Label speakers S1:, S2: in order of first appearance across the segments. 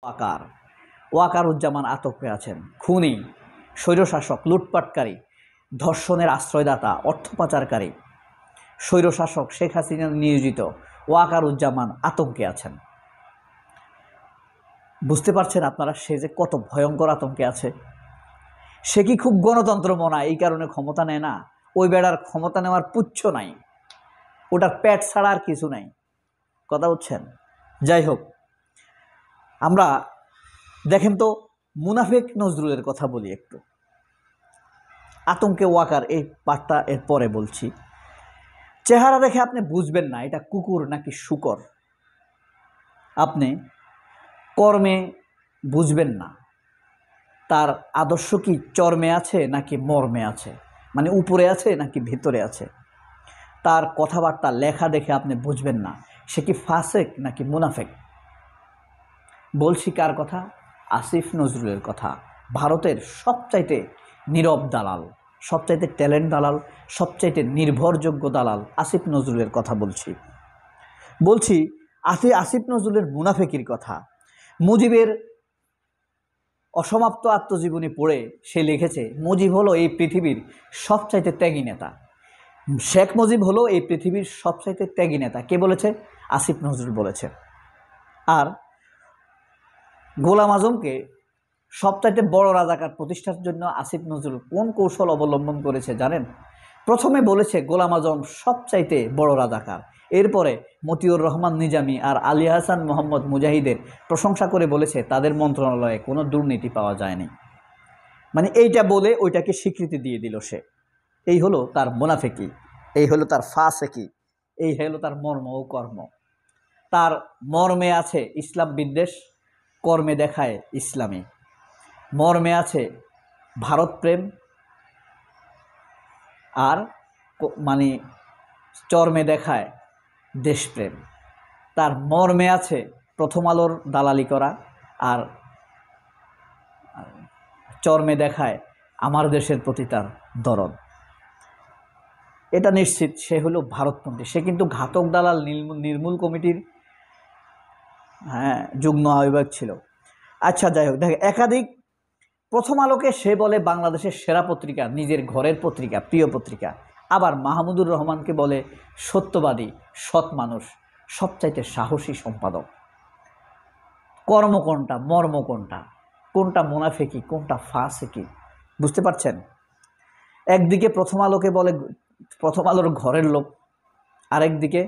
S1: ওয়াকার ওয়াকারুজ্জামান আতঙ্কে আছেন। খুনি, স্বৈরশাসক, লুটপাটকারী, ধর্ষণের আশ্রয়দাতা, অর্থ পাচারকারী স্বৈরশাসক শেখ হাসিনা নিয়োজিত ওয়াকারুজ্জামান আতঙ্কে আছেন। বুঝতে পারছেন আপনারা সে যে কত ভয়ঙ্কর আতঙ্কে আছে। সে কি খুব গণতন্ত্র মনা এই কারণে ক্ষমতা নেয় না? ওই বেড়ার ক্ষমতা নেওয়ার পুচ্ছ নাই, ওটার পেট ছাড়া আর কিছু নাই। কথা বুঝছেন? যাই হোক, আমরা দেখেন তো মুনাফেক নজরুলের কথা বলি একটু। আতঙ্কে ওয়াকার এই পাঠটা এর পরে বলছি। চেহারা দেখে আপনি বুঝবেন না এটা কুকুর নাকি শূকর, আপনি কর্মে বুঝবেন না তার আদর্শ কি চর্মে আছে নাকি মর্মে আছে, মানে উপরে আছে নাকি ভিতরে আছে। তার কথাবার্তা লেখা দেখে আপনি বুঝবেন না সে কি ফাসেক নাকি মুনাফেক। বলছি কার কথা? আসিফ নজরুলের কথা। ভারতের সবচাইতে নীরব দালাল, সবচাইতে ট্যালেন্ট দালাল, সবচাইতে নির্ভরযোগ্য দালাল আসিফ নজরুলের কথা বলছি আসিফ নজরুলের মুনাফেকির কথা। মুজিবের অসমাপ্ত আত্মজীবনী পড়ে সে লিখেছে মুজিব হলো এই পৃথিবীর সবচাইতে ত্যাগী নেতা। শেখ মুজিব হলো এই পৃথিবীর সবচাইতে ত্যাগী নেতা। কে বলেছে? আসিফ নজরুল বলেছে। আর গোলাম আজমকে সবচাইতে বড় রাজাকার প্রতিষ্ঠার জন্য আসিফ নজরুল কোন কৌশল অবলম্বন করেছে জানেন? প্রথমে বলেছে গোলাম আজম সবচাইতে বড় রাজাকার, এরপরে মতিউর রহমান নিজামী আর আলী হাসান মোহাম্মদ মুজাহিদের প্রশংসা করে বলেছে তাদের মন্ত্রণালয়ে কোনো দুর্নীতি পাওয়া যায়নি। মানে এইটা বলে ওইটাকে স্বীকৃতি দিয়ে দিল সে। এই হলো তার মুনাফিকি, এই হলো তার ফাসেকি, এই হলো তার মর্ম ও কর্ম। তার মর্মে আছে ইসলাম বিদ্বেষ, কর্মে দেখায় ইসলামী। মর্মে আছে ভারত প্রেম, আর মানে চর্মে দেখায় দেশপ্রেম। তার মর্মে আছে প্রথম আলোর দালালি করা, আর চর্মে দেখায় আমার দেশের প্রতি তার দরদ। এটা নিশ্চিত সে হলো ভারতপন্থী। সে কিন্তু ঘাতক দালাল নির্মূল কমিটির যুগ্ম আহ্বায়ক ছিল। আচ্ছা যাই হোক, দেখে একাধিক প্রথম আলোকে সে বলে বাংলাদেশের সেরা পত্রিকা, নিজের ঘরের পত্রিকা, প্রিয় পত্রিকা। আবার মাহমুদুর রহমানকে বলে সত্যবাদী, সৎ মানুষ, সবচাইতে সাহসী সম্পাদক। কর্ম কোনটা, মর্ম কোনটা, কোনটা মুনাফিকি, কোনটা ফাসিকি, বুঝতে পারছেন? একদিকে প্রথম আলোকে বলে প্রথম আলোর ঘরের লোক, আরেকদিকে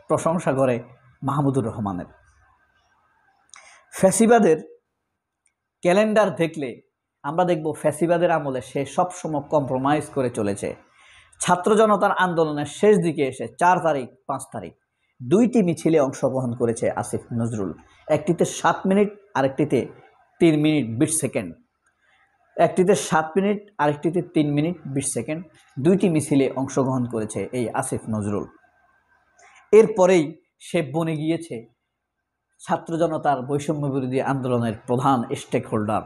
S1: প্রশংসা করে মাহমুদুর রহমানের। ফ্যাসিবাদের ক্যালেন্ডার দেখলে আমরা দেখব ফ্যাসিবাদের আমলে সে সবসময় কম্প্রোমাইজ করে চলেছে। ছাত্র জনতার আন্দোলনের শেষ দিকে এসে 4 তারিখ 5 তারিখ 2টি মিছিলে অংশগ্রহণ করেছে আসিফ নজরুল। একটিতে 7 মিনিট, আরেকটিতে 3 মিনিট 20 সেকেন্ড। একটিতে 7 মিনিট, আরেকটিতে 3 মিনিট 20 সেকেন্ড। 2টি মিছিলে অংশগ্রহণ করেছে এই আসিফ নজরুল। এরপরেই সে বনে গিয়েছে ছাত্র জনতার বৈষম্য বিরোধী আন্দোলনের প্রধান স্টেক হোল্ডার,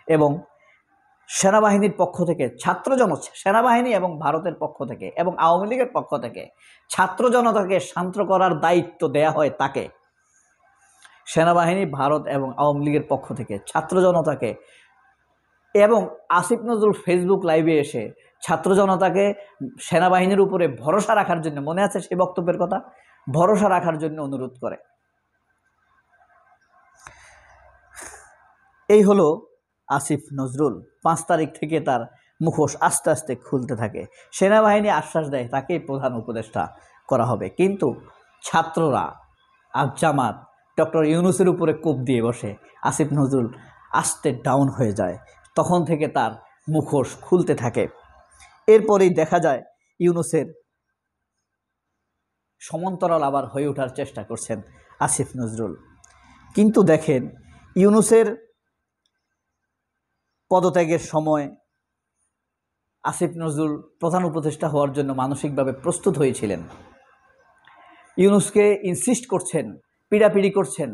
S1: এবং সেনাবাহিনীর পক্ষ থেকে সেনাবাহিনী এবং ভারতের পক্ষ থেকে এবং আওয়ামী লীগের পক্ষ থেকে ছাত্র জনতাকে শান্ত করার দায়িত্ব দেয়া হয় তাকে। সেনাবাহিনী, ভারত এবং আওয়ামী লীগের পক্ষ থেকে ছাত্র জনতাকে, এবং আসিফ নজরুল ফেসবুক লাইভে এসে ছাত্র জনতাকে সেনাবাহিনীর উপরে ভরসা রাখার জন্য, মনে আছে সেই বক্তব্যের কথা, ভরসা রাখার জন্য অনুরোধ করে। এই হলো আসিফ নজরুল। 5 তারিখ থেকে তার মুখোশ আস্তে আস্তে খুলতে থাকে। সেনাবাহিনী আশ্বাস দেয় তাকেই প্রধান উপদেষ্টা করা হবে, কিন্তু ছাত্ররা আর জামাত ডক্টর ইউনূসের উপরে কোপ দিয়ে বসে। আসিফ নজরুল আস্তে ডাউন হয়ে যায়, তখন থেকে তার মুখোশ খুলতে থাকে। এরপরেই দেখা যায় ইউনূসের সমান্তরাল আবার হয়ে ওঠার চেষ্টা করছেন আসিফ নজরুল। কিন্তু দেখেন, ইউনূসের পদত্যাগের সময় আসিফ নজরুল প্রধান উপদেষ্টা হওয়ার জন্য মানসিকভাবে প্রস্তুত হয়েছিলেন। ইউনূসকে ইনসিস্ট করছেন, পিড়াপিড়ি করছেন,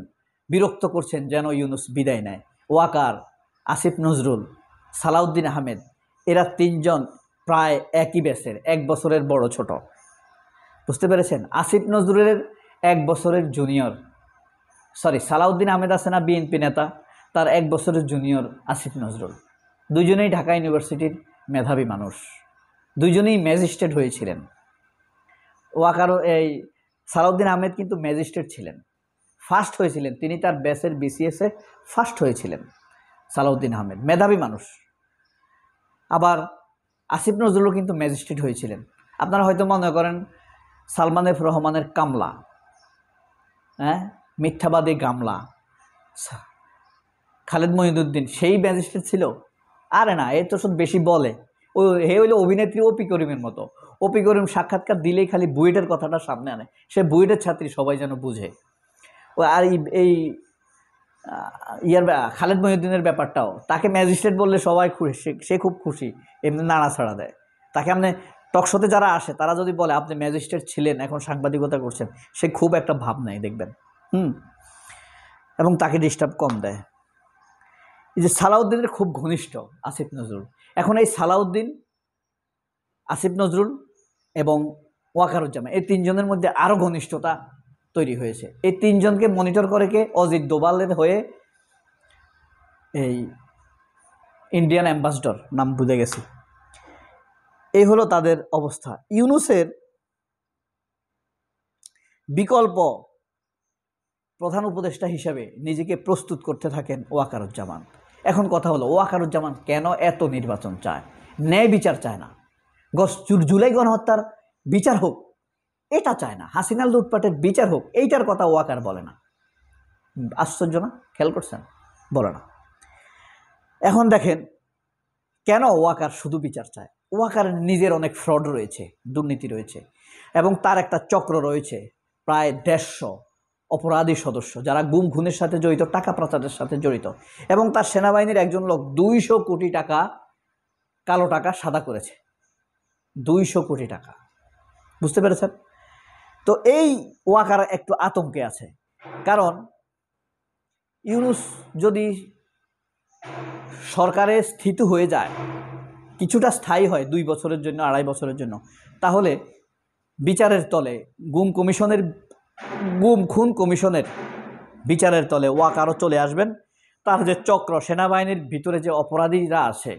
S1: বিরক্ত করছেন যেন ইউনূস বিদায় নেয়। ওয়াকার, আসিফ নজরুল, সালাউদ্দিন আহমেদ, এরা 3 জন প্রায় একই ব্যাচের, 1 বছরের বড় ছোট। বুঝতে পেরেছেন? আসিফ নজরুলের 1 বছরের জুনিয়র সালাউদ্দিন আহমেদ আছে না, বিএনপি নেতা, তার 1 বছরের জুনিয়র আসিফ নজরুল, দুজনেই ঢাকা ইউনিভার্সিটির মেধাবী মানুষ, দুজনেই ম্যাজিস্ট্রেট হয়েছিলেন। ওয়াকারও এই সালাউদ্দিন আহমেদ কিন্তু ম্যাজিস্ট্রেট ছিলেন, ফার্স্ট হয়েছিলেন, তিনি তার ব্যাচের বিসিএসে ফার্স্ট হয়েছিলেন। সালাউদ্দিন আহমেদ মেধাবী মানুষ। আবার আসিফ নজরুলও কিন্তু ম্যাজিস্ট্রেট হয়েছিলেন। আপনারা হয়তো মনে করেন সালমান এফ রহমানের কামলা, মিথ্যাবাদী গামলা খালেদ মহিউদ্দিন সেই ম্যাজিস্ট্রেট ছিল। আরে না, এ তো শুধু বেশি বলে। হে হইলো অভিনেত্রী অপি করিমের মতো। অপি করিম সাক্ষাৎকার দিলেই খালি বুয়েটের কথাটা সামনে আনে, সে বুয়েটের ছাত্রী, সবাই যেন বুঝে। আর এই খালেদ মহিউদ্দিনের ব্যাপারটাও, তাকে ম্যাজিস্ট্রেট বললে সবাই খুশি, সে খুব খুশি, এমনি নাড়াছাড়া দেয়। তাকে আপনি টকশোতে যারা আসে তারা যদি বলে আপনি ম্যাজিস্ট্রেট ছিলেন, এখন সাংবাদিকতা করছেন, সে খুব একটা ভাব নেয় দেখবেন। এবং তাকে ডিস্টার্ব কম দেয়। এই যে সালাউদ্দিনের খুব ঘনিষ্ঠ আসিফ নজরুল, এখন এই সালাউদ্দিন, আসিফ নজরুল এবং ওয়াকারুজ্জামান, এই তিনজনের মধ্যে আরও ঘনিষ্ঠতা তৈরি হয়েছে। এই তিনজনকে মনিটর করে কে? অজিত দোভালের হয়ে এই ইন্ডিয়ান অ্যাম্বাসডর, নাম ভুলে গেছি। এই হলো তাদের অবস্থা। ইউনূসের বিকল্প প্রধান উপদেষ্টা হিসেবে নিজেকে প্রস্তুত করতে থাকেন ওয়াকারুজ্জামান। এখন কথা হলো, ওয়াকারুজ্জামান কেন এত নির্বাচন চায়? ন্যায় বিচার চায় না, জুলাই গণহত্যার বিচার হোক এটা চায় না, হাসিনা লুটপাটের বিচার হোক এইটার কথা ওয়াকার বলে না। আশ্চর্য না? খেয়াল করছেন? বলে না। এখন দেখেন কেন ওয়াকার শুধু বিচার চায়। ওয়াকার নিজের অনেক ফ্রড রয়েছে, দুর্নীতি রয়েছে, এবং তার একটা চক্র রয়েছে প্রায় 150 অপরাধী সদস্য যারা গুম খুনের সাথে জড়িত, টাকা পাচারের সাথে জড়িত, এবং তার সেনাবাহিনীর একজন লোক 200 কোটি টাকা কালো টাকা সাদা করেছে। 200 কোটি টাকা, বুঝতে পেরেছেন? তো এই ওয়াকার একটু আতঙ্কে আছে, কারণ ইউনূস যদি সরকারে স্থিত হয়ে যায়, কিছুটা স্থায়ী হয় 2 বছরের জন্য, 2.5 বছরের জন্য, তাহলে বিচারের তলে গুম খুন কমিশনের বিচারের তলে ওয়াকারও চলে আসবেন। তার যে চক্র, সেনাবাহিনীর ভিতরে যে অপরাধীরা আছে,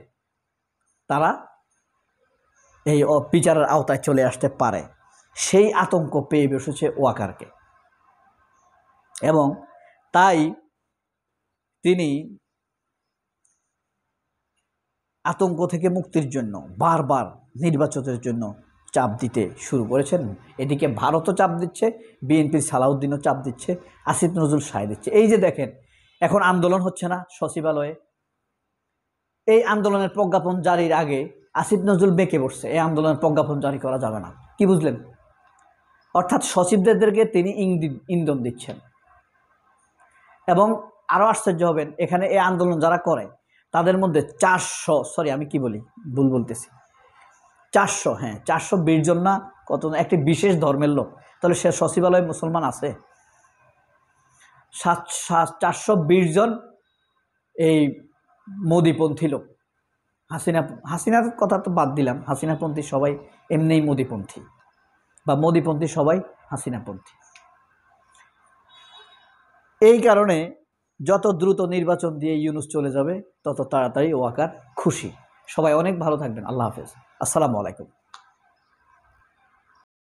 S1: তারা এই বিচারের আওতায় চলে আসতে পারে, সেই আতঙ্ক পেয়ে বসেছে ওয়াকারকে। এবং তাই তিনি আতঙ্ক থেকে মুক্তির জন্য বারবার নির্বাচনের জন্য চাপ দিতে শুরু করেছেন। এদিকে ভারতও চাপ দিচ্ছে, বিএনপির সালাউদ্দিনও চাপ দিচ্ছে, আসিফ নজরুল সায় দিচ্ছে। এই যে দেখেন এখন আন্দোলন হচ্ছে না সচিবালয়ে, এই আন্দোলনের প্রজ্ঞাপন জারির আগে আসিফ নজরুল বেঁকে বসছে, এই আন্দোলনের প্রজ্ঞাপন জারি করা যাবে না। কি বুঝলেন? অর্থাৎ সচিবদেরকে তিনি ইন্ধন দিচ্ছেন। এবং আরও আশ্চর্য হবেন, এখানে এই আন্দোলন যারা করে তাদের মধ্যে 420 জন না কত, একটি বিশেষ ধর্মের লোক। তাহলে সে সচিবালয়ে মুসলমান আছে? 420 জন এই মোদিপন্থী লোক। হাসিনার কথা তো বাদ দিলাম, হাসিনাপন্থী সবাই এমনিই মোদিপন্থী, বা মোদিপন্থী সবাই হাসিনাপন্থী। এই কারণে যত দ্রুত নির্বাচন দিয়ে ইউনূস চলে যাবে তত তাড়াতাড়ি ওয়াকার খুশি। সবাই অনেক ভালো থাকবেন। আল্লাহ হাফেজ। আসসালামু আলাইকুম।